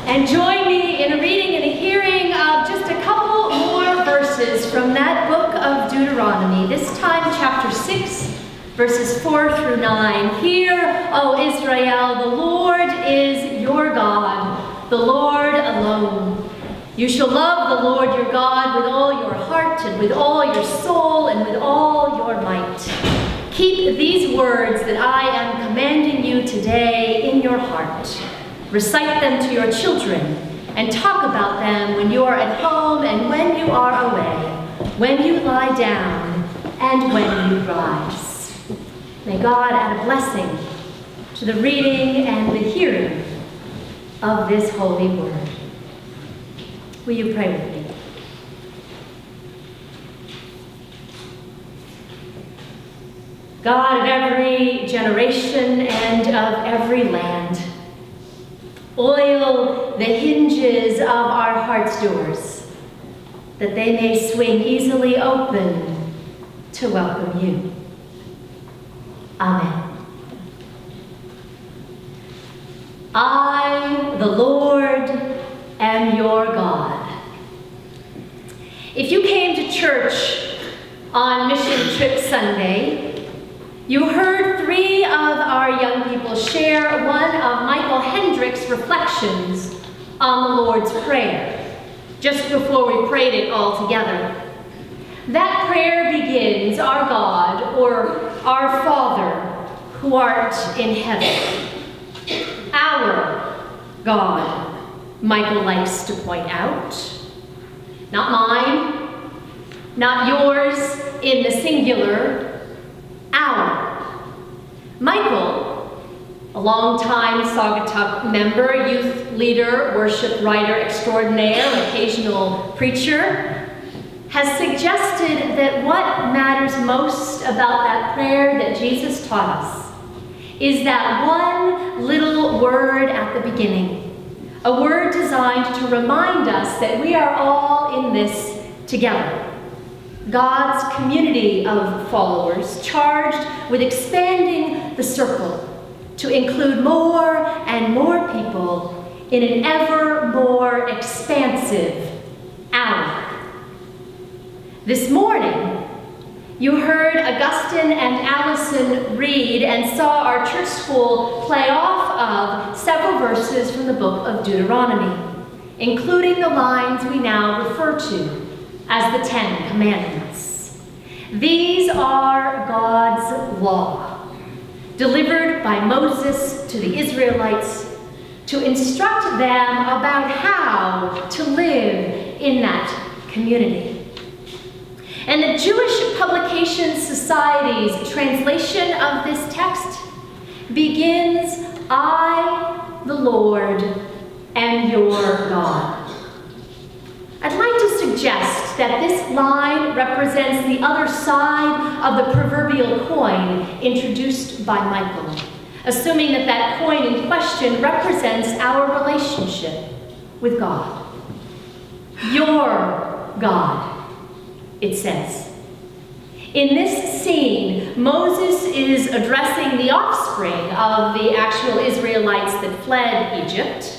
And join me in a reading and a hearing of just a couple more verses from that book of Deuteronomy, this time chapter 6, verses 4 through 9. Hear, O Israel, the Lord is your God, the Lord alone. You shall love the Lord your God with all your heart and with all your soul and with all your might. Keep these words that I am commanding you today in your heart. Recite them to your children and talk about them when you are at home and when you are away, when you lie down and when you rise. May God add a blessing to the reading and the hearing of this holy word. Will you pray with me? God of every generation and of every land, oil the hinges of our heart's doors, that they may swing easily open to welcome you. Amen. I, the Lord, am your God. If you came to church on Mission Trip Sunday, you heard three of our young people share one of Michael Hendrick's reflections on the Lord's Prayer, just before we prayed it all together. That prayer begins, Our God, or Our Father, who art in heaven. Our God, Michael likes to point out. Not mine, not yours in the singular, our. Michael, a longtime Saugatuck member, youth leader, worship writer extraordinaire, occasional preacher, has suggested that what matters most about that prayer that Jesus taught us is that one little word at the beginning, a word designed to remind us that we are all in this together. God's community of followers charged with expanding the circle to include more and more people in an ever more expansive hour. This morning, you heard Augustine and Allison read and saw our church school play off of several verses from the book of Deuteronomy, including the lines we now refer to as the Ten Commandments. These are God's law, delivered by Moses to the Israelites to instruct them about how to live in that community. And the Jewish Publication Society's translation of this text begins, I, the Lord, am your God. I'd like to suggest that this line represents the other side of the proverbial coin introduced by Michael, assuming that that coin in question represents our relationship with God. Your God, it says. In this scene, Moses is addressing the offspring of the actual Israelites that fled Egypt.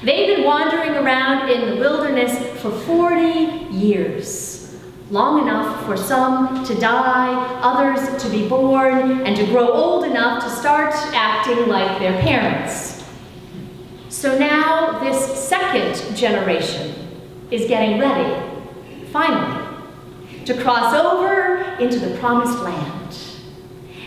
They've been wandering around in the wilderness for 40 years, long enough for some to die, others to be born, and to grow old enough to start acting like their parents. So now this second generation is getting ready, finally, to cross over into the promised land.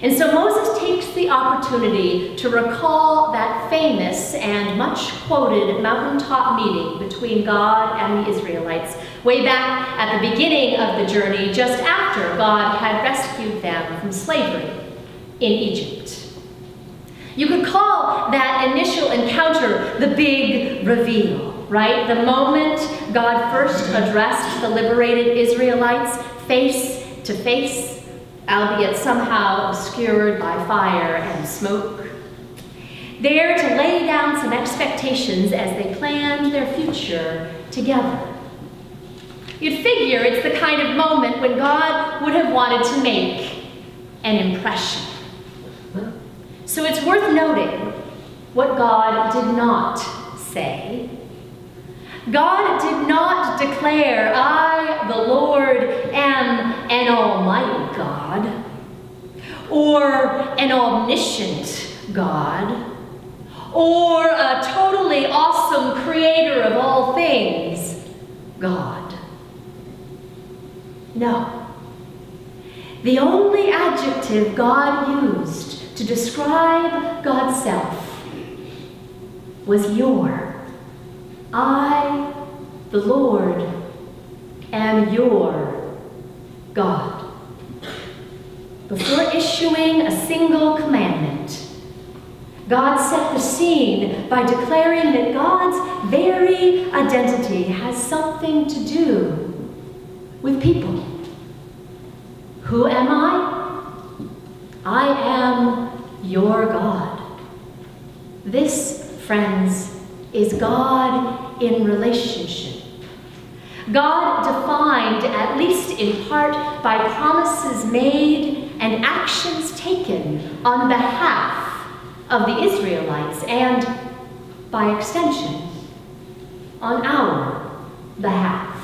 And so Moses takes the opportunity to recall that famous and much quoted mountaintop meeting between God and the Israelites way back at the beginning of the journey, just after God had rescued them from slavery in Egypt. You could call that initial encounter the big reveal, right? The moment God first addressed the liberated Israelites face to face, albeit somehow obscured by fire and smoke, there to lay down some expectations as they planned their future together. You'd figure it's the kind of moment when God would have wanted to make an impression. So it's worth noting what God did not say God did not declare, "I, the Lord, am an almighty God," or an omniscient God, or a totally awesome creator of all things, God. No. The only adjective God used to describe God's self was your. I, the Lord, am your God. Before issuing a single commandment, God set the scene by declaring that God's very identity has something to do with people. Who am I? I am your God. This, friends, is God in relationship. God defined, at least in part, by promises made and actions taken on behalf of the Israelites, and by extension, on our behalf.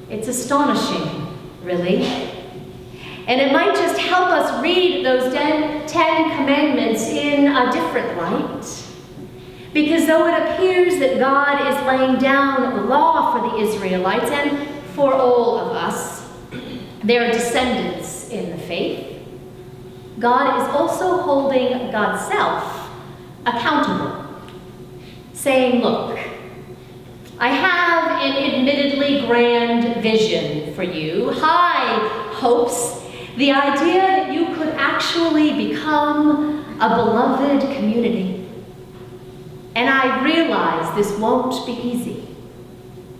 It's astonishing, really. And it might just help us read those 10 commandments in a different light. Because though it appears that God is laying down the law for the Israelites and for all of us, their descendants in the faith, God is also holding God's self accountable, saying, "Look, I have an admittedly grand vision for you, high hopes, the idea that you could actually become a beloved community. And I realize this won't be easy.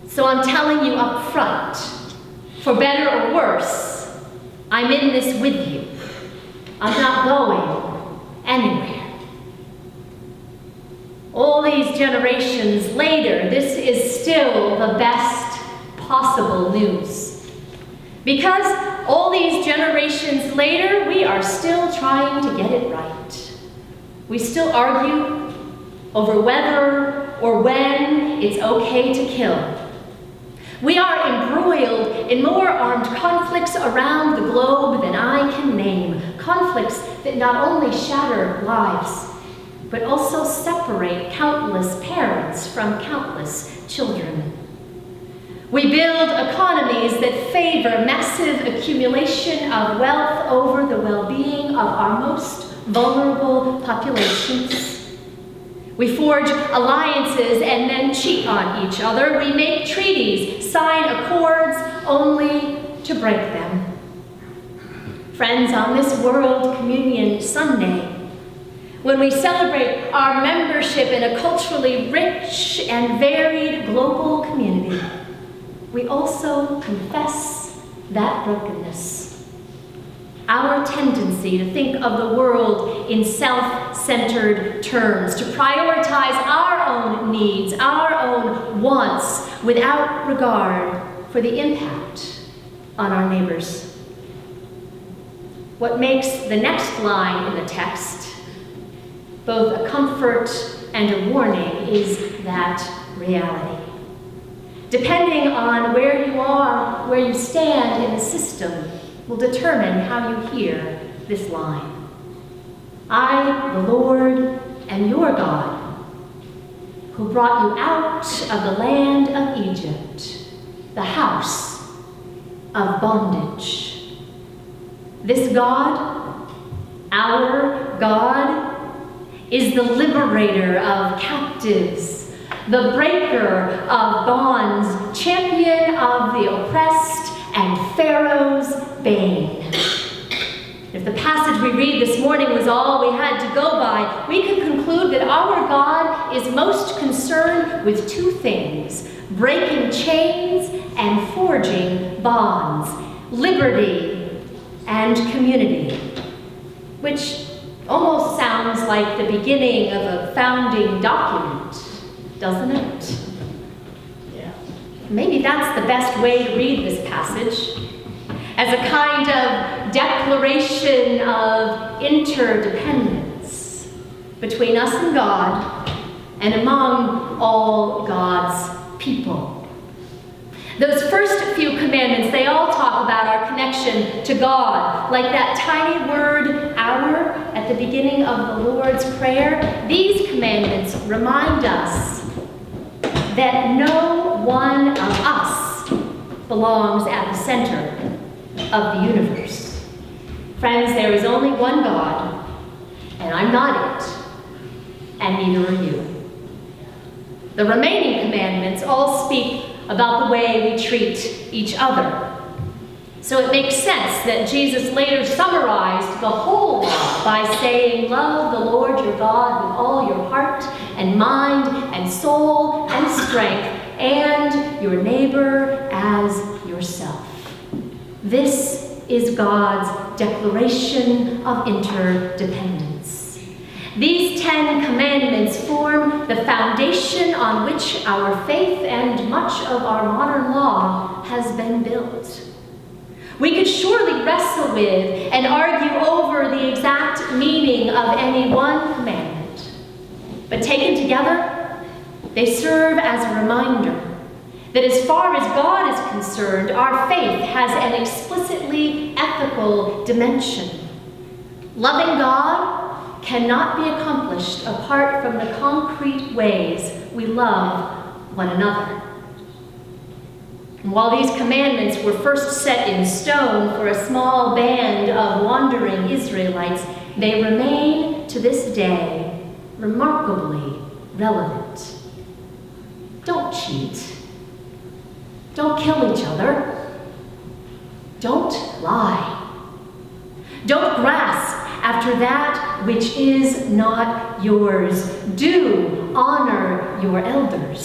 So I'm telling you up front, for better or worse, I'm in this with you. I'm not going anywhere." All these generations later, this is still the best possible news. Because all these generations later, we are still trying to get it right. We still argue over whether or when it's okay to kill. We are embroiled in more armed conflicts around the globe than I can name. Conflicts that not only shatter lives, but also separate countless parents from countless children. We build economies that favor massive accumulation of wealth over the well-being of our most vulnerable populations. We forge alliances and then cheat on each other. We make treaties, sign accords, only to break them. Friends, on this World Communion Sunday, when we celebrate our membership in a culturally rich and varied global community, we also confess that brokenness. Our tendency to think of the world in self-centered terms, to prioritize our own needs, our own wants, without regard for the impact on our neighbors. What makes the next line in the text both a comfort and a warning is that reality. Depending on where you are, where you stand in the system, will determine how you hear this line. I, the Lord, am your God, who brought you out of the land of Egypt, the house of bondage. This God, our God, is the liberator of captives, the breaker of bonds, champion of the oppressed, and Pharaoh's bane. If the passage we read this morning was all we had to go by, we could conclude that our God is most concerned with two things: breaking chains and forging bonds, liberty and community, which almost sounds like the beginning of a founding document, doesn't it? Maybe that's the best way to read this passage, as a kind of declaration of interdependence between us and God, and among all God people. Those first few commandments, they all talk about our connection to God. Like that tiny word, our, at the beginning of the Lord's Prayer, these commandments remind us that no one of us belongs at the center of the universe. Friends, there is only one God, and I'm not it, and neither are you. The remaining commandments all speak about the way we treat each other. So it makes sense that Jesus later summarized the whole law by saying, love the Lord your God with all your heart and mind and soul and strength, and your neighbor as yourself. This is God's declaration of interdependence. These 10 commandments form the foundation on which our faith and much of our modern law has been built. We could surely wrestle with and argue over the exact meaning of any one commandment, but taken together, they serve as a reminder that as far as God is concerned, our faith has an explicitly ethical dimension. Loving God cannot be accomplished apart from the concrete ways we love one another. And while these commandments were first set in stone for a small band of wandering Israelites, they remain to this day remarkably relevant. Don't cheat. Don't kill each other. Don't lie. Don't grasp after that which is not yours. Do honor your elders.